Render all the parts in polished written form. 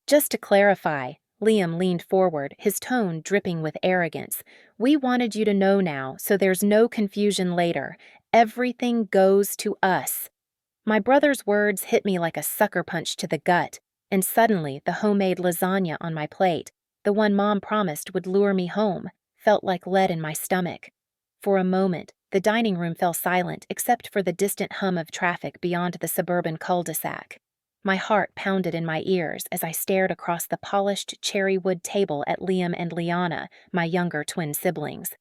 Just to clarify, Liam leaned forward, his tone dripping with arrogance. We wanted you to know now, so there's no confusion later. Everything goes to us. My brother's words hit me like a sucker punch to the gut, and suddenly the homemade lasagna on my plate, the one Mom promised would lure me home, felt like lead in my stomach. For a moment, the dining room fell silent except for the distant hum of traffic beyond the suburban cul-de-sac. My heart pounded in my ears as I stared across the polished cherry wood table at Liam and Liana, my younger twin siblings.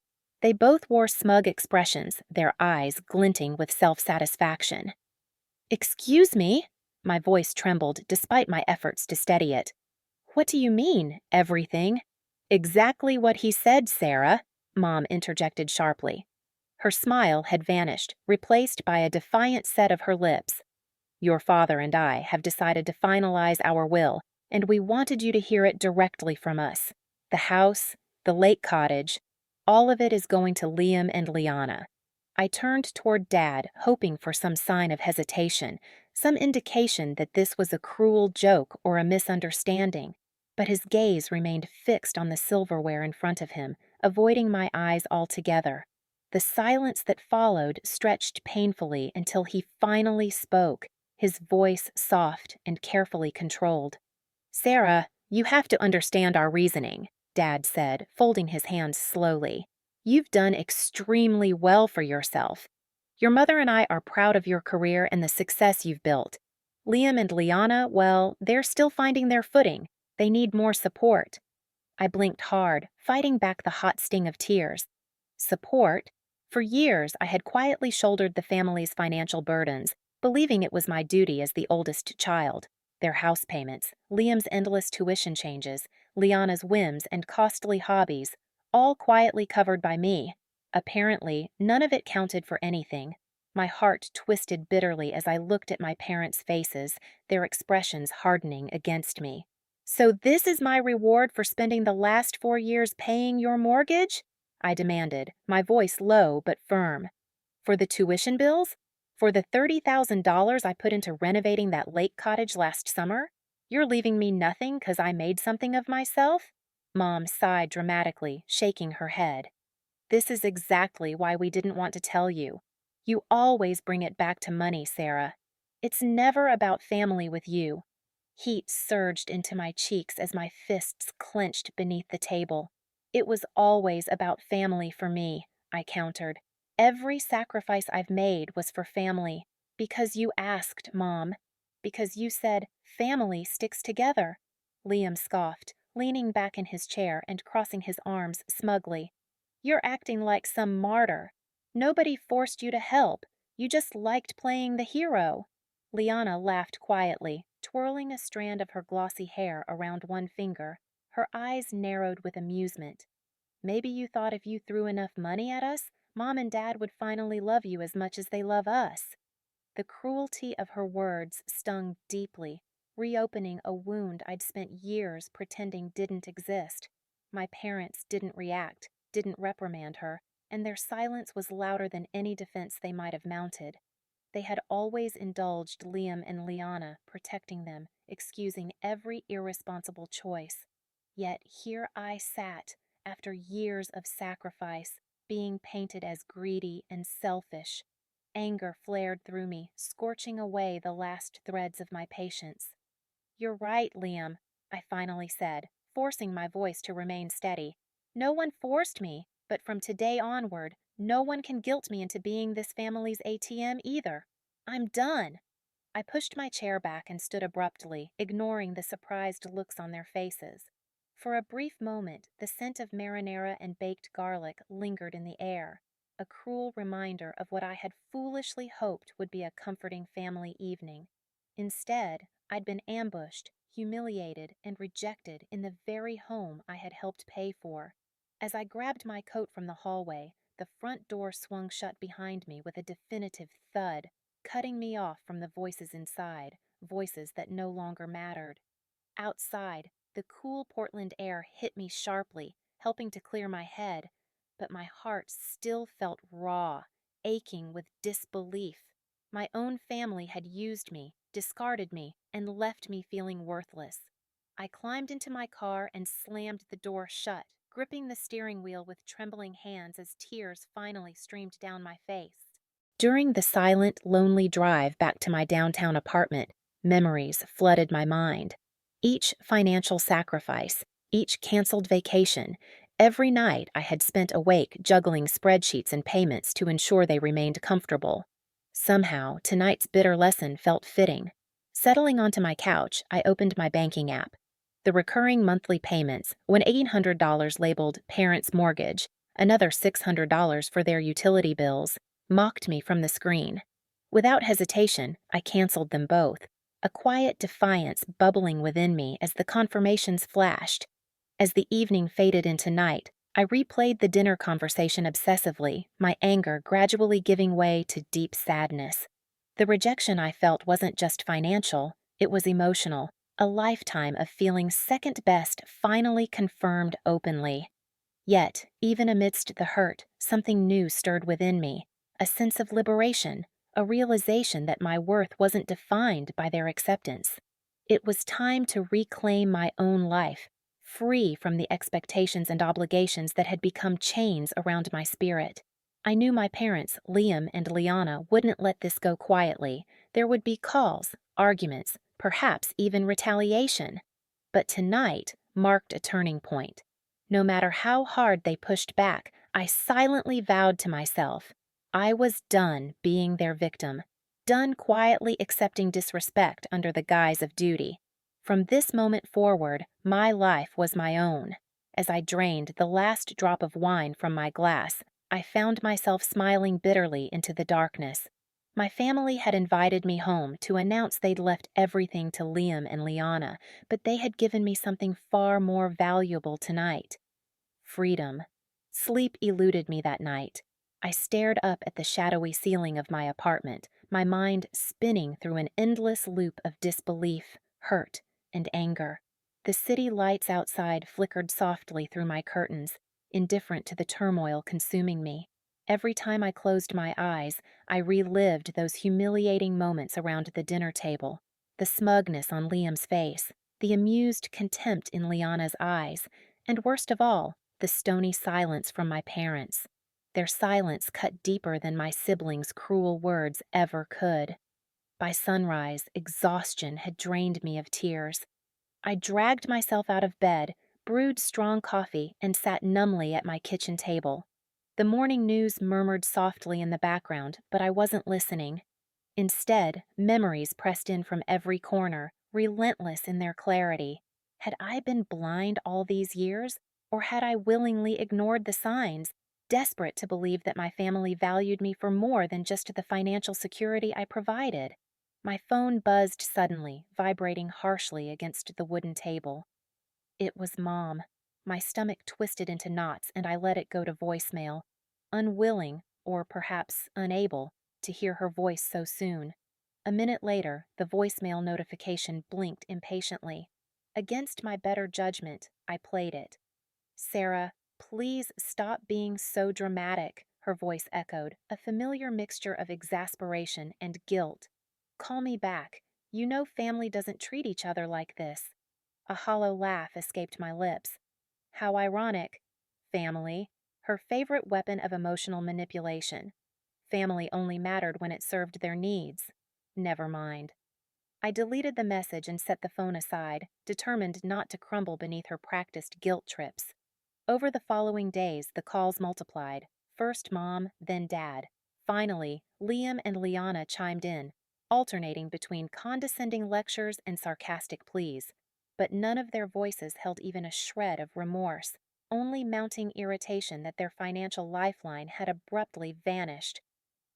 They both wore smug expressions, their eyes glinting with self-satisfaction. "Excuse me?" My voice trembled despite my efforts to steady it. "What do you mean, everything?" "Exactly what he said, Sarah," Mom interjected sharply. Her smile had vanished, replaced by a defiant set of her lips. "Your father and I have decided to finalize our will, and we wanted you to hear it directly from us. The house, the lake cottage, all of it is going to Liam and Liana." I turned toward Dad, hoping for some sign of hesitation, some indication that this was a cruel joke or a misunderstanding, but his gaze remained fixed on the silverware in front of him, avoiding my eyes altogether. The silence that followed stretched painfully until he finally spoke, his voice soft and carefully controlled. "Sarah, you have to understand our reasoning," Dad said, folding his hands slowly. "You've done extremely well for yourself. Your mother and I are proud of your career and the success you've built. Liam and Liana, well, they're still finding their footing. They need more support." I blinked hard, fighting back the hot sting of tears. Support? For years, I had quietly shouldered the family's financial burdens, believing it was my duty as the oldest child. Their house payments, Liam's endless tuition changes, Liana's whims and costly hobbies, all quietly covered by me. Apparently, none of it counted for anything. My heart twisted bitterly as I looked at my parents' faces, their expressions hardening against me. "So this is my reward for spending the last 4 years paying your mortgage?" I demanded, my voice low but firm. "For the tuition bills? For the $30,000 I put into renovating that lake cottage last summer? You're leaving me nothing 'cause I made something of myself?" Mom sighed dramatically, shaking her head. "This is exactly why we didn't want to tell you. You always bring it back to money, Sarah. It's never about family with you." Heat surged into my cheeks as my fists clenched beneath the table. "It was always about family for me," I countered. "Every sacrifice I've made was for family. Because you asked, Mom. Because you said, family sticks together." Liam scoffed, leaning back in his chair and crossing his arms smugly. "You're acting like some martyr. Nobody forced you to help. You just liked playing the hero." Liana laughed quietly, twirling a strand of her glossy hair around one finger. Her eyes narrowed with amusement. "Maybe you thought if you threw enough money at us, Mom and Dad would finally love you as much as they love us." The cruelty of her words stung deeply, reopening a wound I'd spent years pretending didn't exist. My parents didn't react, didn't reprimand her, and their silence was louder than any defense they might have mounted. They had always indulged Liam and Liana, protecting them, excusing every irresponsible choice. Yet here I sat, after years of sacrifice, being painted as greedy and selfish. Anger flared through me, scorching away the last threads of my patience. "You're right, Liam," I finally said, forcing my voice to remain steady. "No one forced me, but from today onward, no one can guilt me into being this family's ATM either. I'm done." I pushed my chair back and stood abruptly, ignoring the surprised looks on their faces. For a brief moment, the scent of marinara and baked garlic lingered in the air, a cruel reminder of what I had foolishly hoped would be a comforting family evening. Instead, I'd been ambushed, humiliated, and rejected in the very home I had helped pay for. As I grabbed my coat from the hallway, the front door swung shut behind me with a definitive thud, cutting me off from the voices inside, voices that no longer mattered. Outside, the cool Portland air hit me sharply, helping to clear my head, but my heart still felt raw, aching with disbelief. My own family had used me, discarded me, and left me feeling worthless. I climbed into my car and slammed the door shut, gripping the steering wheel with trembling hands as tears finally streamed down my face. During the silent, lonely drive back to my downtown apartment, memories flooded my mind. Each financial sacrifice, each canceled vacation, every night I had spent awake juggling spreadsheets and payments to ensure they remained comfortable. Somehow, tonight's bitter lesson felt fitting. Settling onto my couch, I opened my banking app. The recurring monthly payments, when $800 labeled parents' mortgage, another $600 for their utility bills, mocked me from the screen. Without hesitation, I canceled them both, a quiet defiance bubbling within me as the confirmations flashed. As the evening faded into night, I replayed the dinner conversation obsessively, my anger gradually giving way to deep sadness. The rejection I felt wasn't just financial, it was emotional, a lifetime of feeling second best finally confirmed openly. Yet, even amidst the hurt, something new stirred within me, a sense of liberation, a realization that my worth wasn't defined by their acceptance. It was time to reclaim my own life, free from the expectations and obligations that had become chains around my spirit. I knew my parents, Liam and Liana, wouldn't let this go quietly. There would be calls, arguments, perhaps even retaliation. But tonight marked a turning point. No matter how hard they pushed back, I silently vowed to myself I was done being their victim, done quietly accepting disrespect under the guise of duty. From this moment forward, my life was my own. As I drained the last drop of wine from my glass, I found myself smiling bitterly into the darkness. My family had invited me home to announce they'd left everything to Liam and Liana, but they had given me something far more valuable tonight: freedom. Sleep eluded me that night. I stared up at the shadowy ceiling of my apartment, my mind spinning through an endless loop of disbelief, hurt, and anger. The city lights outside flickered softly through my curtains, indifferent to the turmoil consuming me. Every time I closed my eyes, I relived those humiliating moments around the dinner table, the smugness on Liam's face, the amused contempt in Liana's eyes, and worst of all, the stony silence from my parents. Their silence cut deeper than my siblings' cruel words ever could. By sunrise, exhaustion had drained me of tears. I dragged myself out of bed, brewed strong coffee, and sat numbly at my kitchen table. The morning news murmured softly in the background, but I wasn't listening. Instead, memories pressed in from every corner, relentless in their clarity. Had I been blind all these years, or had I willingly ignored the signs, desperate to believe that my family valued me for more than just the financial security I provided? My phone buzzed suddenly, vibrating harshly against the wooden table. It was Mom. My stomach twisted into knots and I let it go to voicemail, unwilling, or perhaps unable, to hear her voice so soon. A minute later, the voicemail notification blinked impatiently. Against my better judgment, I played it. "Sarah, please stop being so dramatic," her voice echoed, a familiar mixture of exasperation and guilt. "Call me back. You know family doesn't treat each other like this." A hollow laugh escaped my lips. How ironic. Family, her favorite weapon of emotional manipulation. Family only mattered when it served their needs. Never mind. I deleted the message and set the phone aside, determined not to crumble beneath her practiced guilt trips. Over the following days, the calls multiplied. First Mom, then Dad. Finally, Liam and Liana chimed in, alternating between condescending lectures and sarcastic pleas. But none of their voices held even a shred of remorse, only mounting irritation that their financial lifeline had abruptly vanished.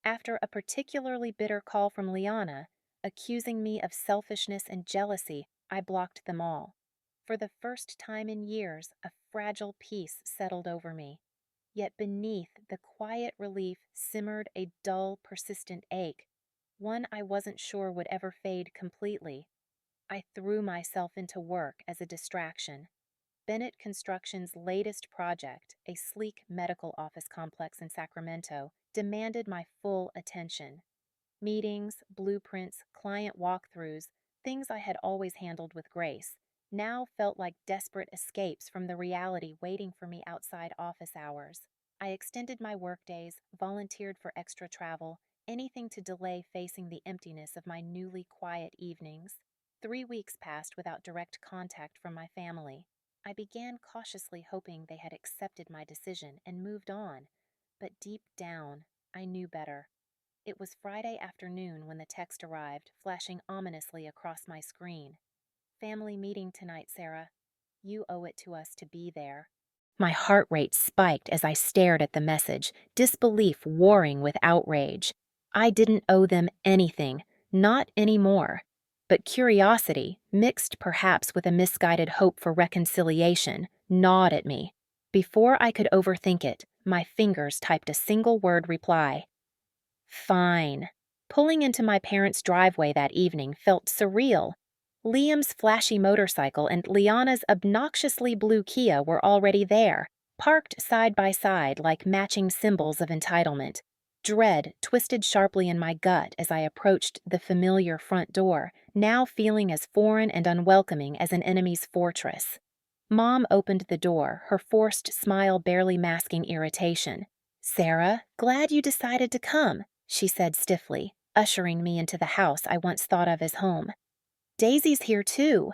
After a particularly bitter call from Liana, accusing me of selfishness and jealousy, I blocked them all. For the first time in years, a fragile peace settled over me. Yet beneath the quiet relief simmered a dull, persistent ache, one I wasn't sure would ever fade completely. I threw myself into work as a distraction. Bennett Construction's latest project, a sleek medical office complex in Sacramento, demanded my full attention. Meetings, blueprints, client walkthroughs, things I had always handled with grace. now felt like desperate escapes from the reality waiting for me outside office hours. I extended my workdays, volunteered for extra travel, anything to delay facing the emptiness of my newly quiet evenings. 3 weeks passed without direct contact from my family. I began cautiously hoping they had accepted my decision and moved on, but deep down, I knew better. It was Friday afternoon when the text arrived, flashing ominously across my screen. Family meeting tonight, Sarah. You owe it to us to be there. My heart rate spiked as I stared at the message, disbelief warring with outrage. I didn't owe them anything, not anymore. But curiosity, mixed perhaps with a misguided hope for reconciliation, gnawed at me. Before I could overthink it, my fingers typed a single word reply. Fine. Pulling into my parents' driveway that evening felt surreal. Liam's flashy motorcycle and Liana's obnoxiously blue Kia were already there, parked side by side like matching symbols of entitlement. Dread twisted sharply in my gut as I approached the familiar front door, now feeling as foreign and unwelcoming as an enemy's fortress. Mom opened the door, her forced smile barely masking irritation. "Sarah, glad you decided to come," she said stiffly, ushering me into the house I once thought of as home. "Daisy's here too."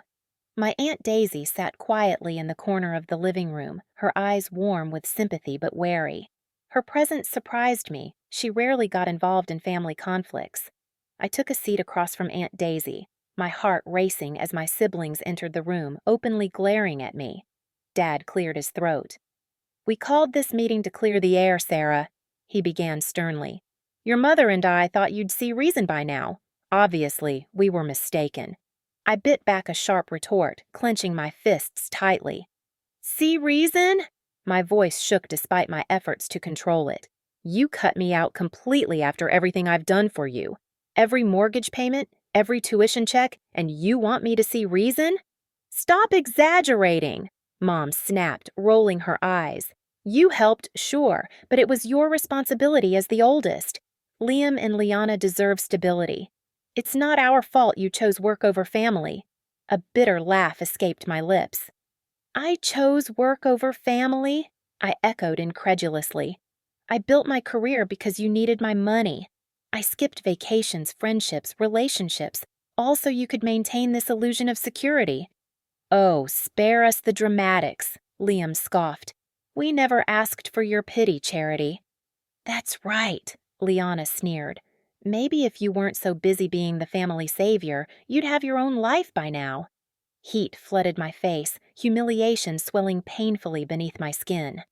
My Aunt Daisy sat quietly in the corner of the living room, her eyes warm with sympathy but wary. Her presence surprised me. She rarely got involved in family conflicts. I took a seat across from Aunt Daisy, my heart racing as my siblings entered the room, openly glaring at me. Dad cleared his throat. "We called this meeting to clear the air, Sarah," he began sternly. "Your mother and I thought you'd see reason by now. Obviously, we were mistaken." I bit back a sharp retort, clenching my fists tightly. "See reason?" My voice shook despite my efforts to control it. "You cut me out completely after everything I've done for you. Every mortgage payment, every tuition check, and you want me to see reason?" "Stop exaggerating," Mom snapped, rolling her eyes. "You helped, sure, but it was your responsibility as the oldest. Liam and Liana deserve stability. It's not our fault you chose work over family." A bitter laugh escaped my lips. "I chose work over family?" I echoed incredulously. "I built my career because you needed my money. I skipped vacations, friendships, relationships, all so you could maintain this illusion of security." "Oh, spare us the dramatics," Liam scoffed. "We never asked for your pity, Charity." "That's right," Liana sneered. "Maybe if you weren't so busy being the family savior, you'd have your own life by now." Heat flooded my face, humiliation swelling painfully beneath my skin.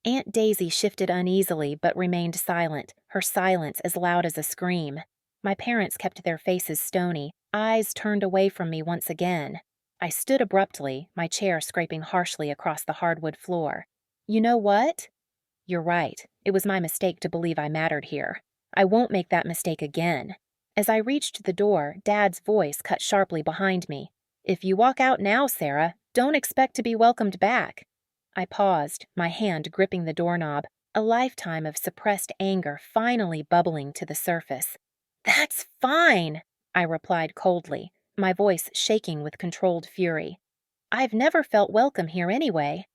Aunt Daisy shifted uneasily but remained silent, her silence as loud as a scream. My parents kept their faces stony, eyes turned away from me once again. I stood abruptly, my chair scraping harshly across the hardwood floor. "You know what? You're right. It was my mistake to believe I mattered here. I won't make that mistake again." As I reached the door, Dad's voice cut sharply behind me. "If you walk out now, Sarah, don't expect to be welcomed back." I paused, my hand gripping the doorknob, a lifetime of suppressed anger finally bubbling to the surface. "That's fine," I replied coldly, my voice shaking with controlled fury. "I've never felt welcome here anyway."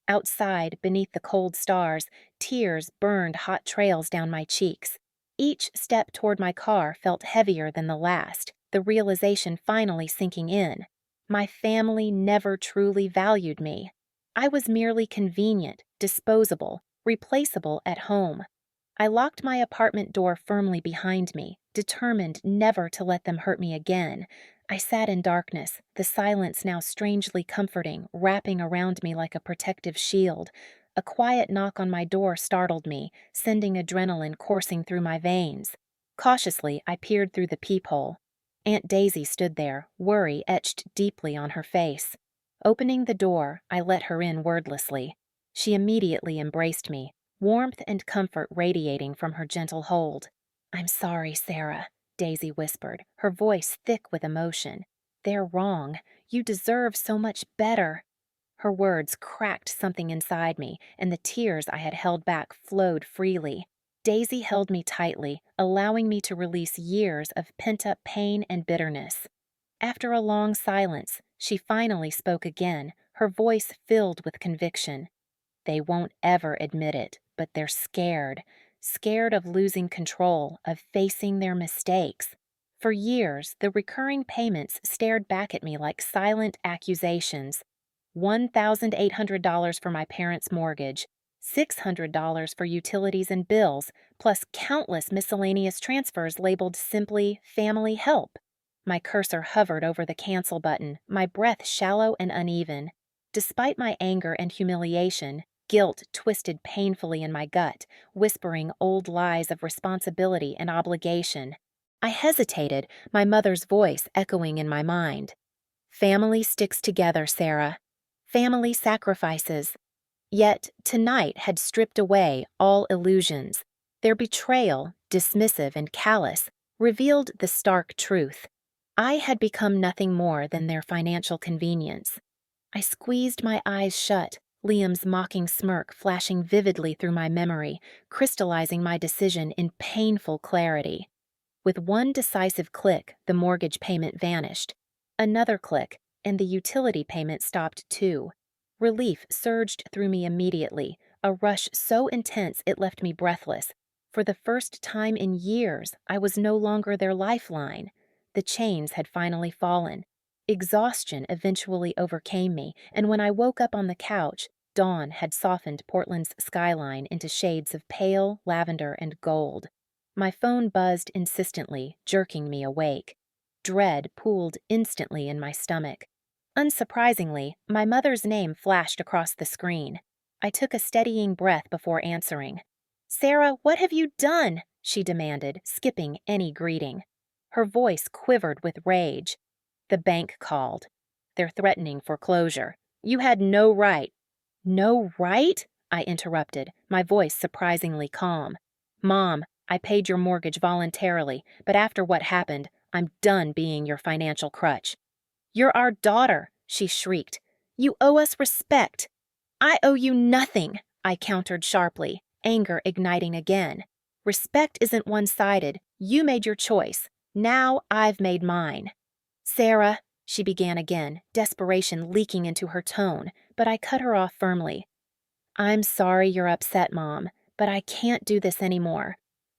Outside, beneath the cold stars, tears burned hot trails down my cheeks. Each step toward my car felt heavier than the last, the realization finally sinking in. My family never truly valued me. I was merely convenient, disposable, replaceable at home. I locked my apartment door firmly behind me, determined never to let them hurt me again. I sat in darkness, the silence now strangely comforting, wrapping around me like a protective shield. A quiet knock on my door startled me, sending adrenaline coursing through my veins. Cautiously, I peered through the peephole. Aunt Daisy stood there, worry etched deeply on her face. Opening the door, I let her in wordlessly. She immediately embraced me, warmth and comfort radiating from her gentle hold. "I'm sorry, Sarah," Daisy whispered, her voice thick with emotion. "They're wrong. You deserve so much better." Her words cracked something inside me, and the tears I had held back flowed freely. Daisy held me tightly, allowing me to release years of pent-up pain and bitterness. After a long silence, She finally spoke again, her voice filled with conviction. They won't ever admit it, but they're scared. Scared of losing control, of facing their mistakes. For years, the recurring payments stared back at me like silent accusations. $1,800 for my parents' mortgage, $600 for utilities and bills, plus countless miscellaneous transfers labeled simply family help. My cursor hovered over the cancel button, my breath shallow and uneven. Despite my anger and humiliation, guilt twisted painfully in my gut, whispering old lies of responsibility and obligation. I hesitated, my mother's voice echoing in my mind. Family sticks together, Sarah. Family sacrifices. Yet tonight had stripped away all illusions. Their betrayal, dismissive and callous, revealed the stark truth. I had become nothing more than their financial convenience. I squeezed my eyes shut, Liam's mocking smirk flashing vividly through my memory, crystallizing my decision in painful clarity. With one decisive click, the mortgage payment vanished. Another click, and the utility payment stopped too. Relief surged through me immediately, a rush so intense it left me breathless. For the first time in years, I was no longer their lifeline. The chains had finally fallen. Exhaustion eventually overcame me, and when I woke up on the couch, dawn had softened Portland's skyline into shades of pale lavender and gold. My phone buzzed insistently, jerking me awake. Dread pooled instantly in my stomach. Unsurprisingly, my mother's name flashed across the screen. I took a steadying breath before answering. "Sarah, what have you done?" she demanded, skipping any greeting. Her voice quivered with rage. "The bank called. They're threatening foreclosure. You had no right." "No right?" I interrupted, my voice surprisingly calm. "Mom, I paid your mortgage voluntarily, but after what happened, I'm done being your financial crutch." "You're our daughter," she shrieked. "You owe us respect." "I owe you nothing," I countered sharply, anger igniting again. "Respect isn't one-sided. You made your choice. Now I've made mine." "Sarah," she began again, desperation leaking into her tone, but I cut her off firmly. "I'm sorry you're upset, Mom, but I can't do this anymore.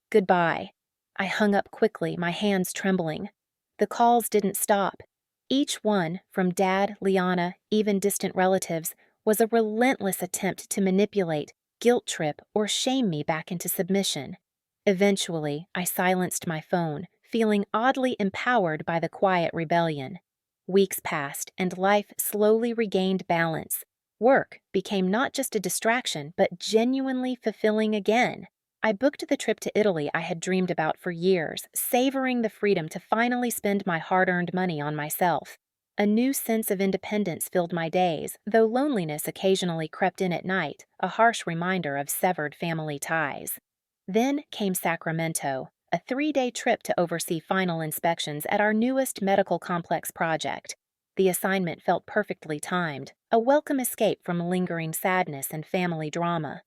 Goodbye." I hung up quickly, my hands trembling. The calls didn't stop. Each one, from Dad, Liana, even distant relatives, was a relentless attempt to manipulate, guilt-trip, or shame me back into submission. Eventually, I silenced my phone, feeling oddly empowered by the quiet rebellion. Weeks passed, and life slowly regained balance. Work became not just a distraction, but genuinely fulfilling again. I booked the trip to Italy I had dreamed about for years, savoring the freedom to finally spend my hard-earned money on myself. A new sense of independence filled my days, though loneliness occasionally crept in at night, a harsh reminder of severed family ties. Then came Sacramento, a 3-day trip to oversee final inspections at our newest medical complex project. The assignment felt perfectly timed, a welcome escape from lingering sadness and family drama.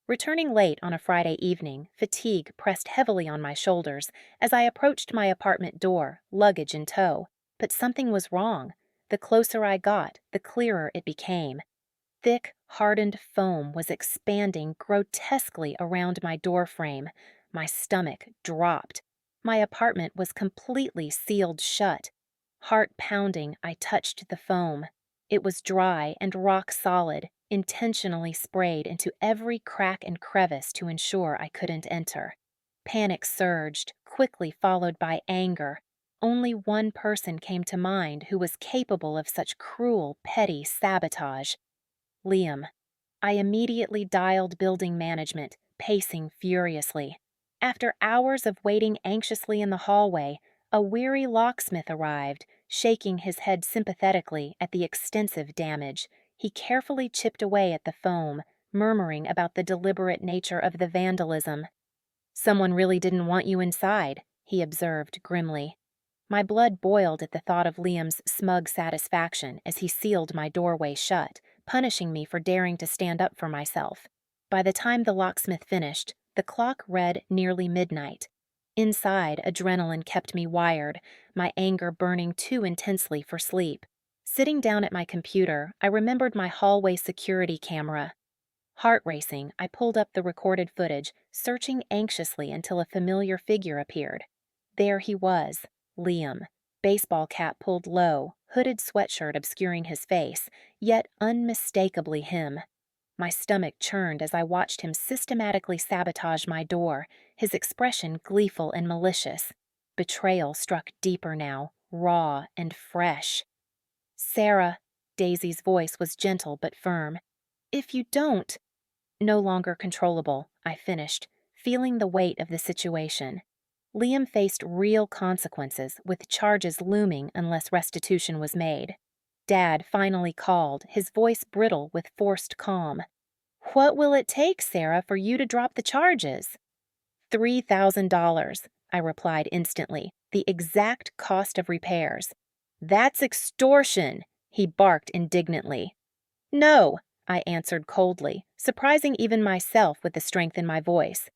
Returning late on a Friday evening, fatigue pressed heavily on my shoulders as I approached my apartment door, luggage in tow. But something was wrong. The closer I got, the clearer it became. Thick, hardened foam was expanding grotesquely around my doorframe. My stomach dropped. My apartment was completely sealed shut. Heart pounding, I touched the foam. It was dry and rock solid, intentionally sprayed into every crack and crevice to ensure I couldn't enter. Panic surged, quickly followed by anger. Only one person came to mind who was capable of such cruel, petty sabotage. Liam. I immediately dialed building management, pacing furiously. After hours of waiting anxiously in the hallway, a weary locksmith arrived, shaking his head sympathetically at the extensive damage. He carefully chipped away at the foam, murmuring about the deliberate nature of the vandalism. "Someone really didn't want you inside," he observed grimly. My blood boiled at the thought of Liam's smug satisfaction as he sealed my doorway shut, punishing me for daring to stand up for myself. By the time the locksmith finished, the clock read nearly midnight. Inside, adrenaline kept me wired, my anger burning too intensely for sleep. Sitting down at my computer, I remembered my hallway security camera. Heart racing, I pulled up the recorded footage, searching anxiously until a familiar figure appeared. There he was, Liam, baseball cap pulled low, hooded sweatshirt obscuring his face, yet unmistakably him. My stomach churned as I watched him systematically sabotage my door, his expression gleeful and malicious. Betrayal struck deeper now, raw and fresh. Sarah, Daisy's voice was gentle but firm. If you don't, no longer controllable, I finished, feeling the weight of the situation. Liam faced real consequences, with charges looming unless restitution was made. Dad finally called, his voice brittle with forced calm. What will it take, Sarah, for you to drop the charges? $3,000, I replied instantly, the exact cost of repairs. That's extortion, he barked indignantly. No, I answered coldly, surprising even myself with the strength in my voice.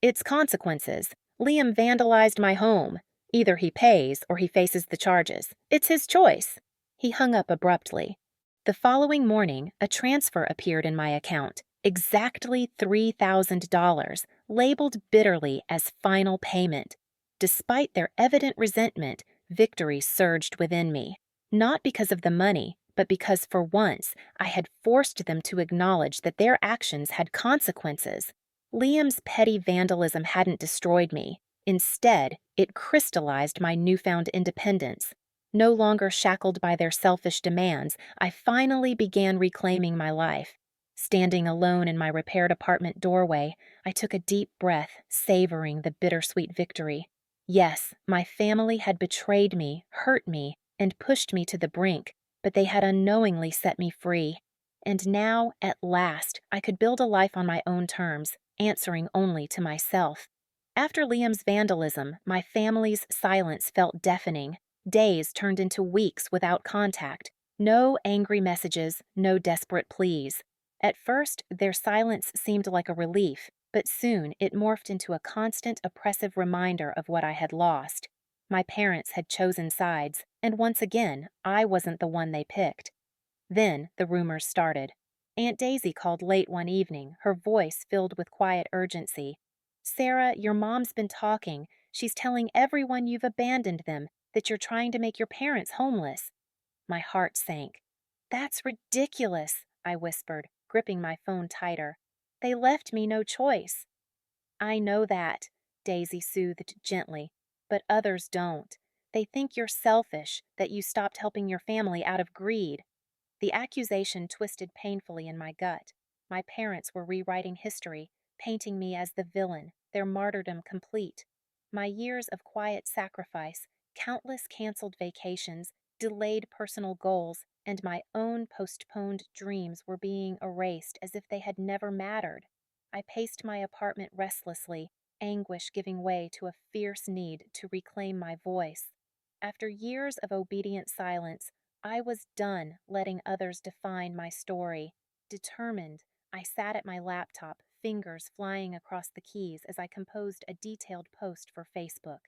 It's consequences. Liam vandalized my home. Either he pays or he faces the charges. It's his choice. He hung up abruptly. The following morning, a transfer appeared in my account, exactly $3,000, labeled bitterly as final payment. Despite their evident resentment, victory surged within me. Not because of the money, but because for once I had forced them to acknowledge that their actions had consequences. Liam's petty vandalism hadn't destroyed me. Instead, it crystallized my newfound independence. No longer shackled by their selfish demands, I finally began reclaiming my life. Standing alone in my repaired apartment doorway, I took a deep breath, savoring the bittersweet victory. Yes, my family had betrayed me, hurt me, and pushed me to the brink, but they had unknowingly set me free. And now, at last, I could build a life on my own terms, answering only to myself. After Liam's vandalism, my family's silence felt deafening. Days turned into weeks without contact. No angry messages, no desperate pleas. At first, their silence seemed like a relief, but soon it morphed into a constant oppressive reminder of what I had lost. My parents had chosen sides, and once again, I wasn't the one they picked. Then the rumors started. Aunt Daisy called late one evening, her voice filled with quiet urgency. Sarah, your mom's been talking. She's telling everyone you've abandoned them, that you're trying to make your parents homeless. My heart sank. That's ridiculous, I whispered, gripping my phone tighter. They left me no choice. I know that, Daisy soothed gently, but others don't. They think you're selfish, that you stopped helping your family out of greed. The accusation twisted painfully in my gut. My parents were rewriting history, painting me as the villain, their martyrdom complete. My years of quiet sacrifice, countless canceled vacations, delayed personal goals, and my own postponed dreams were being erased as if they had never mattered. I paced my apartment restlessly, anguish giving way to a fierce need to reclaim my voice. After years of obedient silence, I was done letting others define my story. Determined, I sat at my laptop, fingers flying across the keys as I composed a detailed post for Facebook.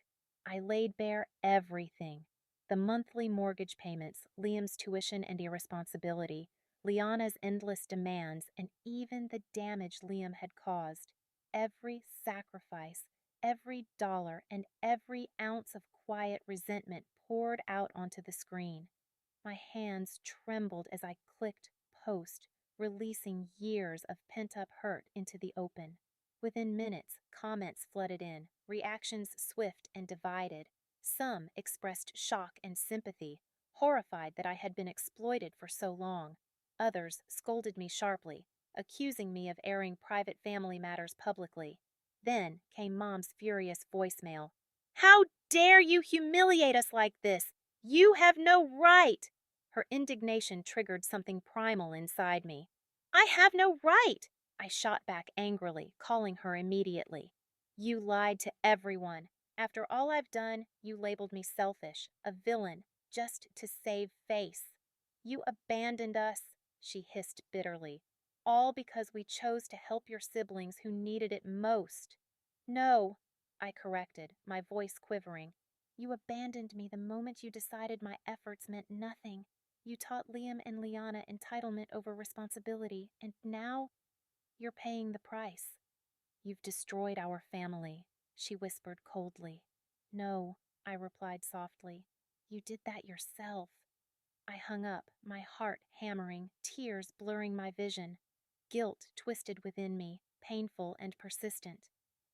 I laid bare everything: the monthly mortgage payments, Liam's tuition and irresponsibility, Liana's endless demands, and even the damage Liam had caused. Every sacrifice, every dollar, and every ounce of quiet resentment poured out onto the screen. My hands trembled as I clicked post, releasing years of pent-up hurt into the open. Within minutes, comments flooded in, reactions swift and divided. Some expressed shock and sympathy, horrified that I had been exploited for so long. Others scolded me sharply, accusing me of airing private family matters publicly. Then came Mom's furious voicemail. "How dare you humiliate us like this? You have no right!" Her indignation triggered something primal inside me. "I have no right!" I shot back angrily, calling her immediately. "You lied to everyone. After all I've done, you labeled me selfish, a villain, just to save face. You abandoned us," she hissed bitterly, "all because we chose to help your siblings who needed it most." "No," I corrected, my voice quivering. "You abandoned me the moment you decided my efforts meant nothing. You taught Liam and Liana entitlement over responsibility, and now you're paying the price. You've destroyed our family, she whispered coldly. No, I replied softly. You did that yourself. I hung up, my heart hammering, tears blurring my vision. Guilt twisted within me, painful and persistent.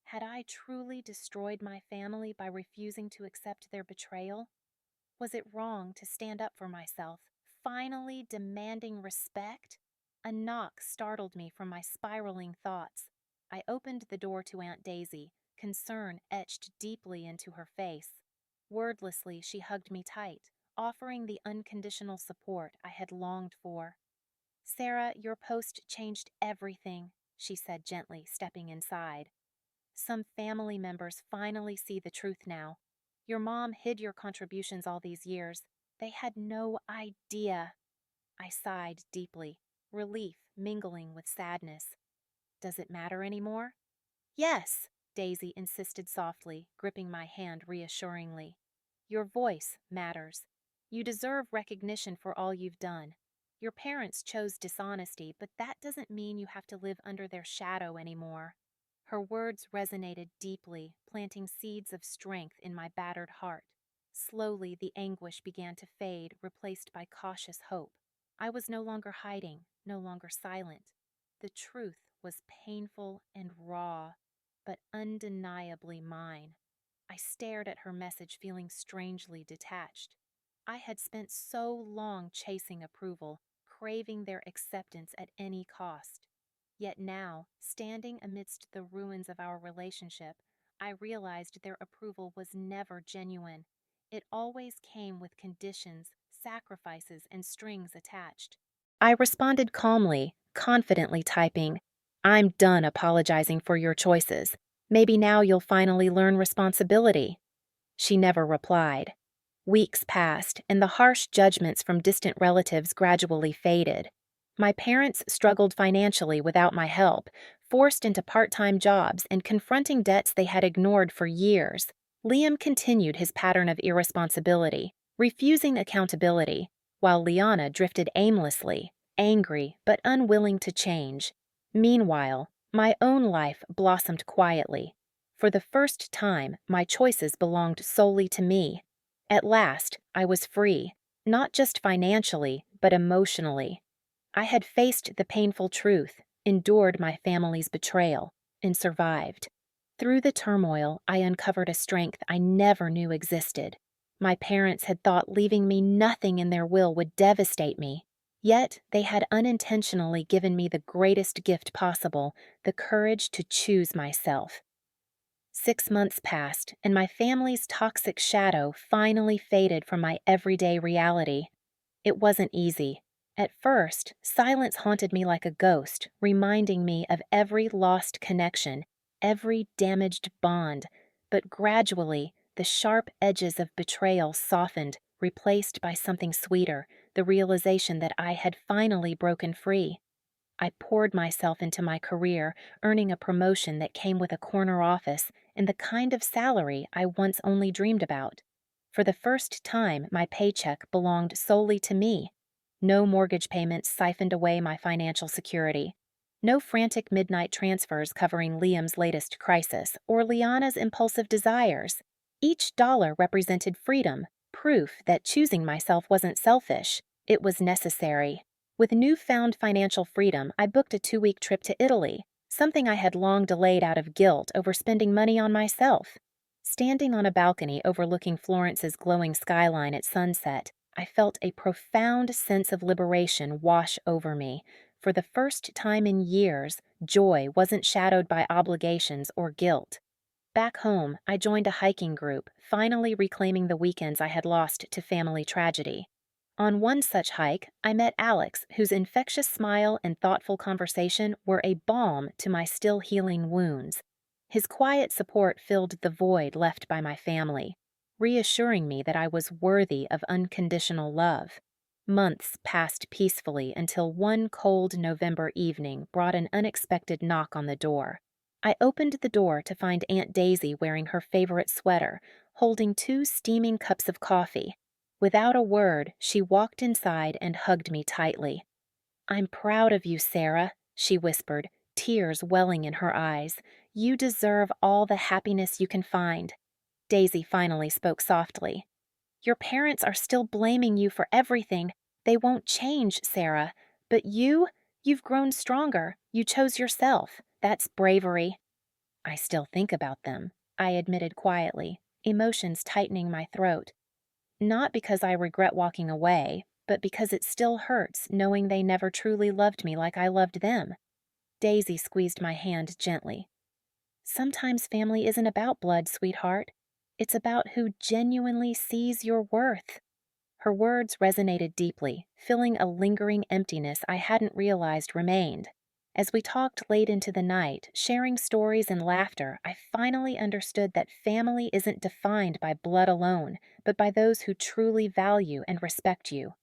Had I truly destroyed my family by refusing to accept their betrayal? Was it wrong to stand up for myself, finally demanding respect? A knock startled me from my spiraling thoughts. I opened the door to Aunt Daisy, concern etched deeply into her face. Wordlessly, she hugged me tight, offering the unconditional support I had longed for. Sarah, your post changed everything, she said gently, stepping inside. Some family members finally see the truth now. Your mom hid your contributions all these years. They had no idea. I sighed deeply, relief mingling with sadness. Does it matter anymore? Yes, Daisy insisted softly, gripping my hand reassuringly. Your voice matters. You deserve recognition for all you've done. Your parents chose dishonesty, but that doesn't mean you have to live under their shadow anymore. Her words resonated deeply, planting seeds of strength in my battered heart. Slowly, the anguish began to fade, replaced by cautious hope. I was no longer hiding, no longer silent. The truth was painful and raw, but undeniably mine. I stared at her message, feeling strangely detached. I had spent so long chasing approval, craving their acceptance at any cost. Yet now, standing amidst the ruins of our relationship, I realized their approval was never genuine. It always came with conditions, sacrifices, and strings attached. I responded calmly, confidently typing, I'm done apologizing for your choices. Maybe now you'll finally learn responsibility. She never replied. Weeks passed, and the harsh judgments from distant relatives gradually faded. My parents struggled financially without my help, forced into part-time jobs and confronting debts they had ignored for years. Liam continued his pattern of irresponsibility, refusing accountability, while Liana drifted aimlessly, angry but unwilling to change. Meanwhile, my own life blossomed quietly. For the first time, my choices belonged solely to me. At last, I was free, not just financially, but emotionally. I had faced the painful truth, endured my family's betrayal, and survived. Through the turmoil, I uncovered a strength I never knew existed. My parents had thought leaving me nothing in their will would devastate me. Yet, they had unintentionally given me the greatest gift possible, the courage to choose myself. 6 months passed, and my family's toxic shadow finally faded from my everyday reality. It wasn't easy. At first, silence haunted me like a ghost, reminding me of every lost connection, every damaged bond. But gradually, the sharp edges of betrayal softened, replaced by something sweeter, the realization that I had finally broken free. I poured myself into my career, earning a promotion that came with a corner office and the kind of salary I once only dreamed about. For the first time, my paycheck belonged solely to me. No mortgage payments siphoned away my financial security. No frantic midnight transfers covering Liam's latest crisis or Liana's impulsive desires. Each dollar represented freedom, proof that choosing myself wasn't selfish. It was necessary. With newfound financial freedom, I booked a 2-week trip to Italy, something I had long delayed out of guilt over spending money on myself. Standing on a balcony overlooking Florence's glowing skyline at sunset, I felt a profound sense of liberation wash over me. For the first time in years, joy wasn't shadowed by obligations or guilt. Back home, I joined a hiking group, finally reclaiming the weekends I had lost to family tragedy. On one such hike, I met Alex, whose infectious smile and thoughtful conversation were a balm to my still healing wounds. His quiet support filled the void left by my family, reassuring me that I was worthy of unconditional love. Months passed peacefully until one cold November evening brought an unexpected knock on the door. I opened the door to find Aunt Daisy wearing her favorite sweater, holding 2 steaming cups of coffee. Without a word, she walked inside and hugged me tightly. "I'm proud of you, Sarah," she whispered, tears welling in her eyes. "You deserve all the happiness you can find." Daisy finally spoke softly. "Your parents are still blaming you for everything. They won't change, Sarah. But you've grown stronger. You chose yourself. That's bravery." "I still think about them," I admitted quietly, emotions tightening my throat. Not because I regret walking away, but because it still hurts knowing they never truly loved me like I loved them. Daisy squeezed my hand gently. "Sometimes family isn't about blood, sweetheart. It's about who genuinely sees your worth." Her words resonated deeply, filling a lingering emptiness I hadn't realized remained. As we talked late into the night, sharing stories and laughter, I finally understood that family isn't defined by blood alone, but by those who truly value and respect you.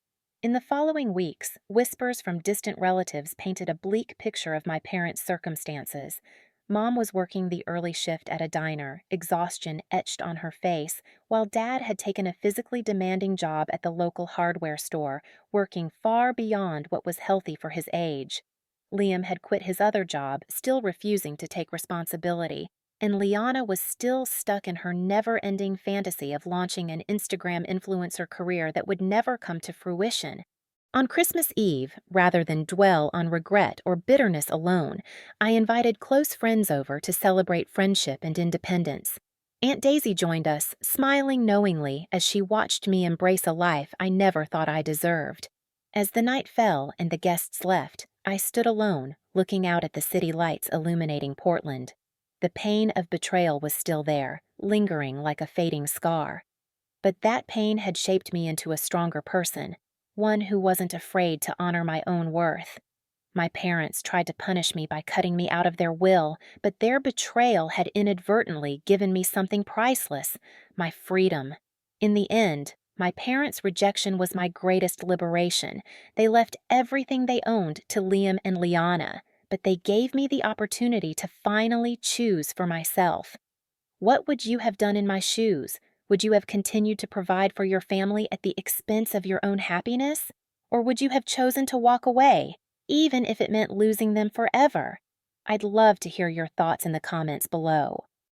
In the following weeks, whispers from distant relatives painted a bleak picture of my parents' circumstances. Mom was working the early shift at a diner, exhaustion etched on her face, while Dad had taken a physically demanding job at the local hardware store, working far beyond what was healthy for his age. Liam had quit his other job, still refusing to take responsibility, and Liana was still stuck in her never-ending fantasy of launching an Instagram influencer career that would never come to fruition. On Christmas Eve, rather than dwell on regret or bitterness alone, I invited close friends over to celebrate friendship and independence. Aunt Daisy joined us, smiling knowingly as she watched me embrace a life I never thought I deserved. As the night fell and the guests left, I stood alone, looking out at the city lights illuminating Portland. The pain of betrayal was still there, lingering like a fading scar. But that pain had shaped me into a stronger person, one who wasn't afraid to honor my own worth. My parents tried to punish me by cutting me out of their will, but their betrayal had inadvertently given me something priceless, my freedom. In the end, my parents' rejection was my greatest liberation. They left everything they owned to Liam and Liana, but they gave me the opportunity to finally choose for myself. What would you have done in my shoes? Would you have continued to provide for your family at the expense of your own happiness? Or would you have chosen to walk away, even if it meant losing them forever? I'd love to hear your thoughts in the comments below.